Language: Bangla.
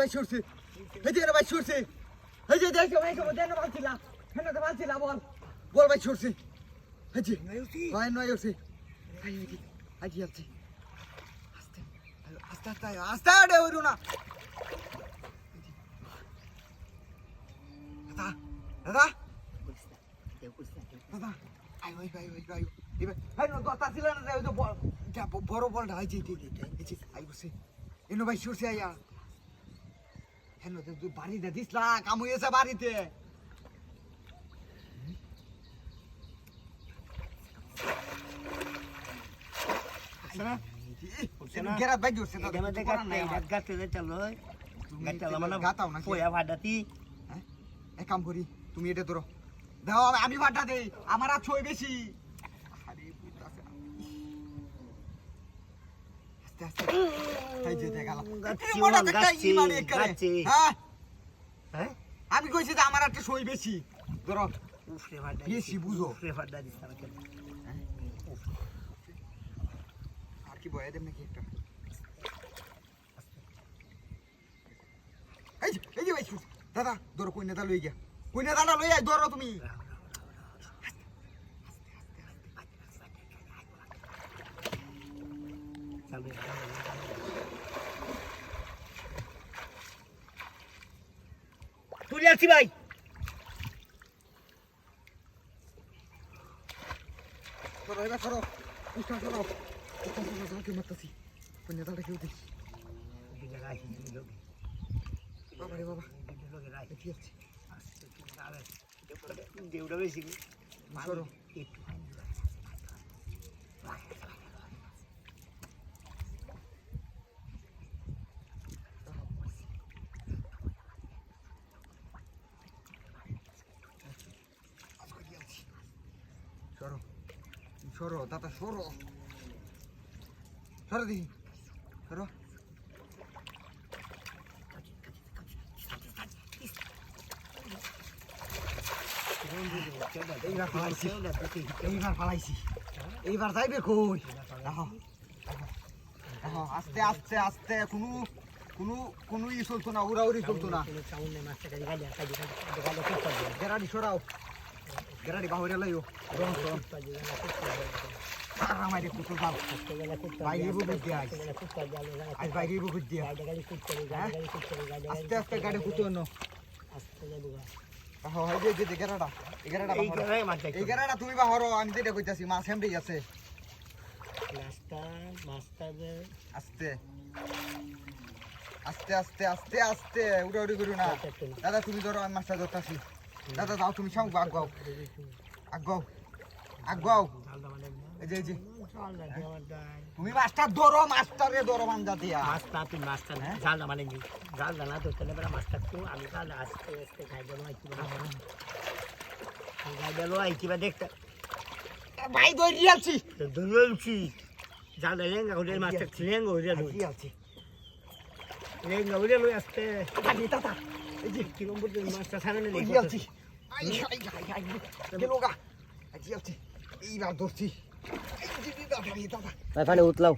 ভাই সরছে এই যে ভাই সরছে এই যে দেখো ভাই কেমন দেন বাঁচিলা হেন তো বাঁচিলা বল বল ভাই সরছে এই যে ভাই নয় হচ্ছে আজ যাচ্ছে আস্তে আস্তে আস্তে আস্তে আরে ওরু না দাদা দাদা দাদা আই ভাই ভাই ভাই ভাই এবার ভাই না কথা ছিল না ওই তো বড় বলটা আই যে আই বসে এনো ভাই সরছে আয়া হেন তুই বাড়িতে দিসলা কাম হয়েছে বাড়িতে গেরাত ভাই জোরছে তো গাতে চলো গাতে মানে গাতাও না পয়া ভাডাতি এক কাম করি তুমি এটা ধরো দাও আমি ভাড়া দেই আমার আর ছয় বেশি আরে বুঝতাছে আস্তে আস্তে তাই যে দেখালাম মোটা একটা ইমানে করে হ্যাঁ হ্যাঁ আমি কইছি যে আমার একটা ছয় বেশি ধরো উফরে ভাডা বেশি বুঝো উফরে ভাডা দিছ আমাকে আর কি বয়া দেব নাকি একটা এই যে ভাই দাদা ধরো কই নেতা লই গিয়া কই নেতাটা লই আই ধরো তুমি তুই আছি ভাই ধরো এবার ধরো উঠা ধরো কি মারতাছি কই নেতাটা কেউ দেখি বাবা রে বাবা কি আছে দেউড়া বেশি সরো সরো সরো দাদা সরো সরো দেখি সরো এইবার পালাইছি এইবার যাইবে কই আস্তে আস্তে আস্তে কোনো কোনো কোনো ই চলতো না উড়াউড়ি চলতো না গেরাডি সরাও গেরাডি বাহুরে লাইও আমারে কুকুর বাল বাইরে বুঝ দিয়া আজ বাইরে বুঝ দিয়া আস্তে আস্তে গাড়ি কুতো ন তুমি বাহরো আমি যেটা কইতাছি মাছ হেমড়ে গেছে আস্তে আস্তে আস্তে আস্তে আস্তে উড়াউড়ি করো না দাদা তুমি ধরো আমি মাছটা ধরতাছি দাদা যাও তুমি সামু আগাও আগাও আগাও এই যে তুমি মাছটা ধরো মাছটারে ধরো বান্ধা দিয়া মাছটা তুমি মাছটা জাল না মানে জাল না তো তাহলে বড় মাছটা তো আমি জাল আস্তে আস্তে খাই দেবো খাই দেবো কিবা দেখতে ভাই ধরিয়াছি ধরিয়াছি জাল লেঙ্গা ওদের মাছটা লেঙ্গা ওদের ধরিয়াছি লেঙ্গা ওদের লই আস্তে দাদি দাদা এই যে কি নম্বর মাছটা সামনে নেই ধরিয়াছি আই আই আই গেলোগা ধরিয়াছি এইবার ধরছি এই যে দাদা ভাই পানি উতলাও